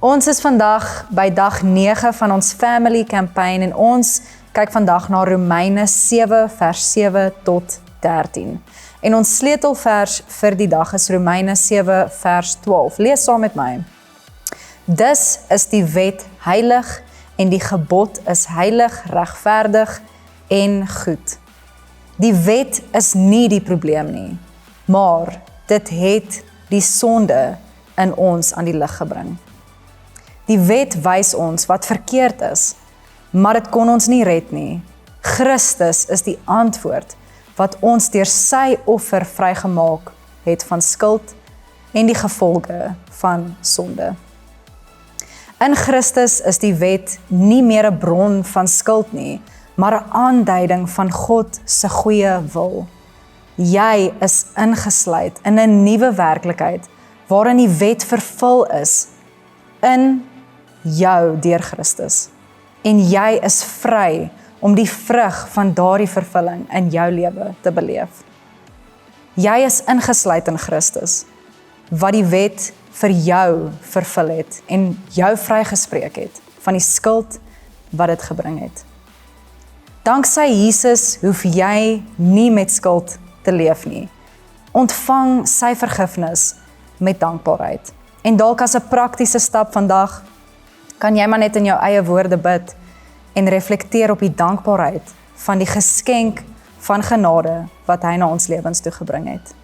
Ons is vandag by dag 9 van ons Family Campaign en ons kyk vandag na Romeine 7 vers 7 tot 13. En ons sleutelvers vir die dag is Romeine 7 vers 12. Lees saam met my. Dus is die wet heilig en die gebod is heilig, regverdig en goed. Die wet is nie die probleem nie, maar dit het die sonde in ons aan die lig gebring. Die wet wys ons wat verkeerd is, maar dit kon ons nie red nie. Christus is die antwoord wat ons deur sy offer vrygemaak het van skuld en die gevolge van sonde. In Christus is die wet nie meer 'n bron van skuld nie, maar 'n aanduiding van God se goeie wil. Jy is ingesluit in 'n nuwe werklikheid waarin die wet vervul is in jou deur Christus. En jy is vry om die vrug van daardie vervulling in jou lewe te beleef. Jy is ingesluit in Christus, wat die wet vir jou vervul het en jou vrygespreek het van die skuld wat dit gebring het. Danksy Jesus hoef jy nie met skuld te leef nie. Ontvang sy vergifnis met dankbaarheid. En dalk as 'n praktiese stap vandag, kan jy maar net in jou eie woorde bid en reflekteer op die dankbaarheid van die geskenk van genade wat hy na ons lewens toe gebring het.